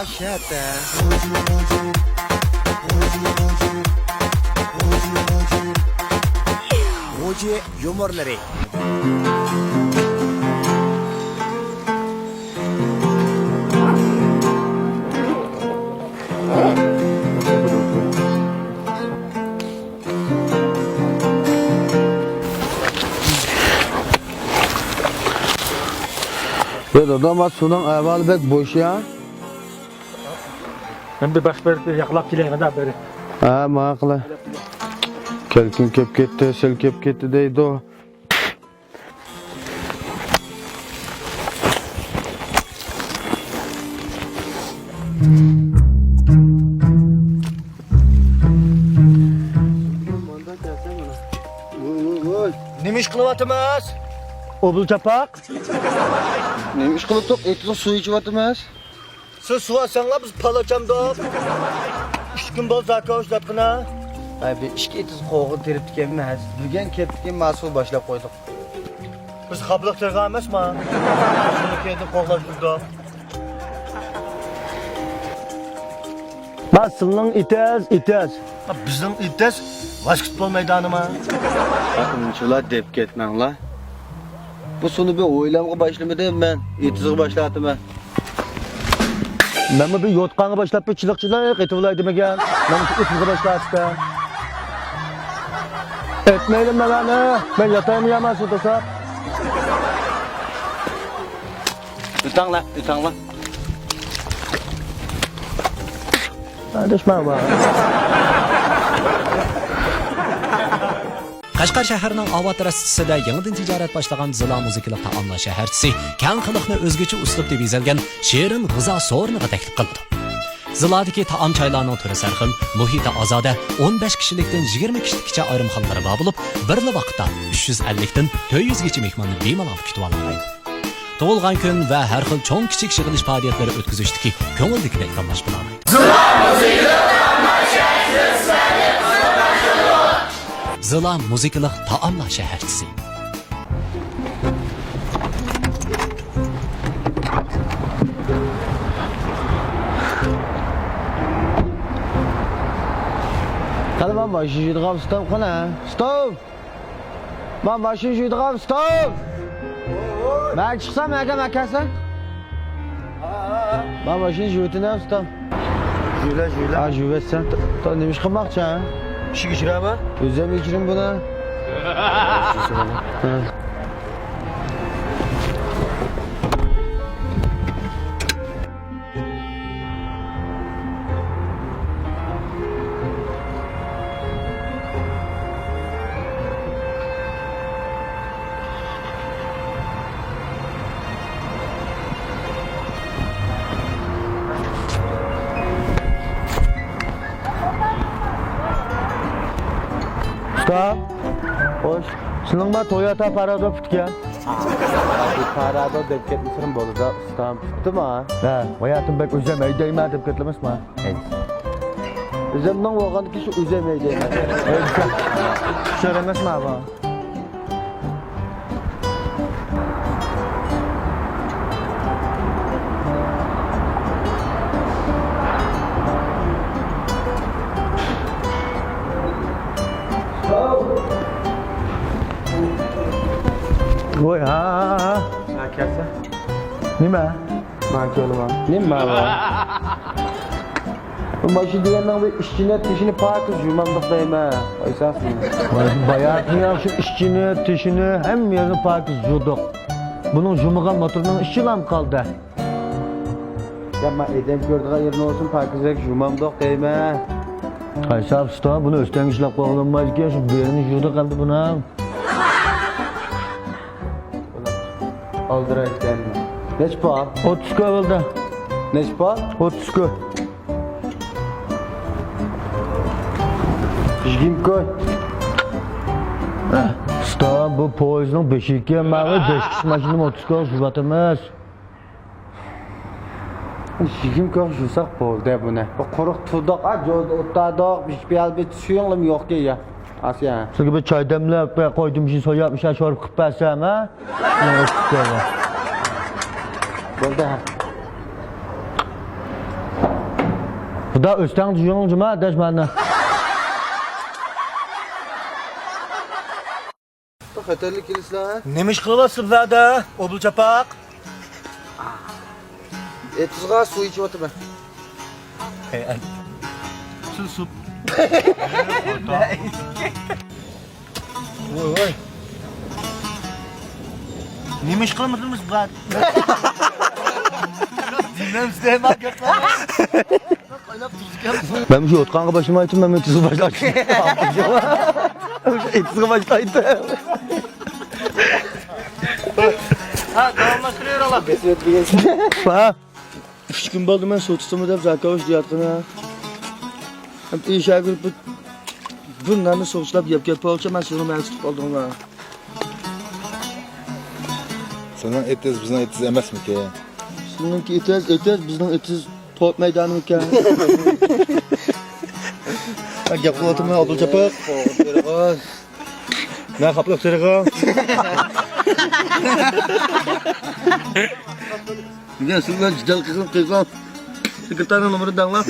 Şəhətdə. Moji yumorları. Damat sunan evvel bek boş ya. Ben bir baş verip yaklap gileyim da beri. Ha makla. Kelkin kep gitti, sel kep gitti deydi o. Nima ish qilyapmiz? Obul çapak. Neyim iş kılıp top etin su içivatımız. Siz suv olsanglar biz palachamda. 3 kun bo'l zakka ishlatqina. Abi işki etiz qoğun terip dikemez. Bugün keptikin masıl başlap koyduk. Biz xabliq tergan emasmi? Buni keldi qo'g'lab turdi. Basılın itez. Bizning ittes basketbol maydonimi. Bakın şula dep ketmen la. Bu sunu bir oylamga başlamadım ben. Etizga başlattım ben. Ben bir yotqanı başlap bir çılıkçılık etivilaydım egen. Ben etizga başlattım. Etmeyelim beni. Ben yatayım yemez otursak. Lütfen la. Düşman var. Qashqar shahrining Obod rastasida yangidan tijorat boshlagan Zila muzikalik taomlar shaharchisi kang xalqni o'zgacha uslubda bezalgan shirin g'izo so'rniga taklif qildi. Ziladagi taom choylarning turi sarxil, muhiti ozoda 15 kishilikdan 20 kishilikcha ayrimxonalari bor bo'lib, birli vaqtda 350 dan 400 gacha mehmonni bemalol kutib oladi. Tug'ilgan kun va har xil cho'ng kichik yig'ilish faoliyatlari o'tkazishdagi ko'ngildagidek tanlash bilan. Zila muzikalik taomlar shaharchisi. Hadi ben başını yudğam stop kana. Stop. Ben başını yudğam stop. Ben çıksam mekasa. Ben başını yudğam stop. Jüle. Ha jüvet sen. Ta neymiş kılmakça ha? Ishga kirami? Özlem içirim buna. Usta. Hoş. Senin bana Toyota Parado bitken. Abi parada dep ketmişsin bolu da ustam tuttu mu? He, hayatım bek özemeydi dep ketlemez mi? Evet. Özemden olgan ki şu özemeydi. Söylemez mi abi? Oy ha. Nakasa. Nime? Nankörü var. Ne mi var? Bu başı diyenden bir işçine tişini parkız yumamdıklayım ha. Esas mı? Bayağı ya şu işçini, tişini hem yerini parkız yuduk. Bunun jumugan motorunun işçi lan kaldı. Ya ben edem gördüğü yerine olsun parkızak yumamdık deyim ha. Kaysar usta bunu üstten işlep kovalanmaz ki şu birini yuduk kaldı buna. Aldırayım kendini. Neç puan? 30 oldu. Neç puan? 30 Düzgün koy. Usta bu poyizning 5 mavi 5 kişi maşinam 30 şubatımız. Düzgün koy şursak boldu bu ne? Bu kuruk tudak ha otadak bir suyunlum yok ki ya. Asya. Çünkü bir çay demlep koydum bir şey soyapmışlar şorup kıppersem ha. Ne 30 Boldu ha. Xudo o'stan juma dashmanni. Xatarli kelisizlar. Nima ish qilyapsiz bizlarda? Obul chapaq. Etizga suv ichib o'tiraman. Sup. Voy. Nima ish qilmadingiz bizlar? Dinlem size maketler. Ben şu otkanğa başıma için ben etizga başlaydım. Etizga başlaydım. Ha, davamlaştırıyor Allah. Ha. 3 gün oldu ben su tutumu da zakavuş diyatına. Hem iyi şey görüp bunlarını soğuşlap yap olsa ben seni ben tutup aldım ha. Senin etiz bizden etiz emas mı ki? Sizinki etiz bizden etiz top meydanı mı ki? Bak yapın oturma Obul chapaq. Ne kaplık sırığı? Gel sen cidal kızım. Sekreterin numarını danla.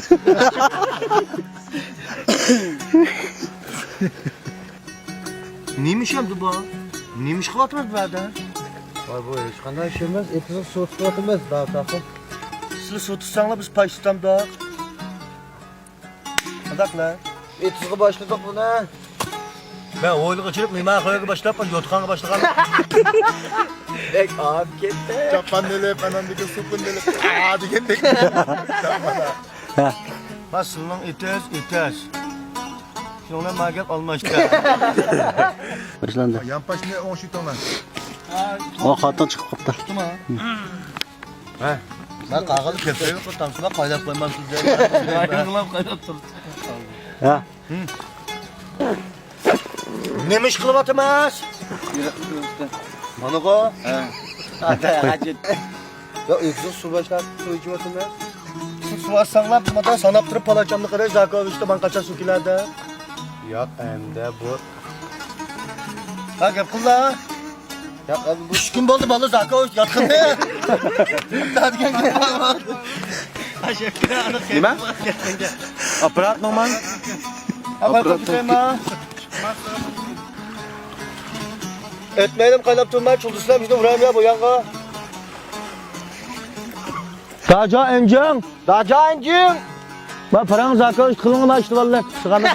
Neymiş hem bu? Neymiş kıvatmaz bizlarda? Vay bu hiç kandan işemez. Etizin su tutulmaz daha takım. Siz su tutsanlar biz pay tutam da. Adakla. Etizga başladık buna. Ben oyunu kaçırıp mimar koyuya başlayıp yotkan'a başlayalım. Bek ağam gitti. Kapan delip, anandaki supun delip. Aa digendik. Nasıl lan ites. Şunlar magap almıştı. Başlandı. Yanpaş ne 10 şut olan. O hattan çıkıp kaptı. Ben kağıdı kefeye koytam şuna kaydap koymam sizlere. Ayrılan kaydap dursun. Ha. Neymiş kılıp atımız? Bana ko? Hadi. Ya etizin su başlar su içip oturmaz. Siz su atsanlar tutmadan sanap durup palacamlı kadar Zakoviç'te ben kaçar sukilerde. Yok hem de bu. Ha gap kılla. Ya abi bu 3 gün oldu balı Zakoviç yatkındı. Hadi gel. Nima? Aparat normal. Aparat tutayım. Etmeyelim kaynap durmaya çıldıslar bizde vurayım ya bu yanga. Daja enjing. Daca incim. Ben paranı zakavuş kılını başladı vallahi. Sıkamaz.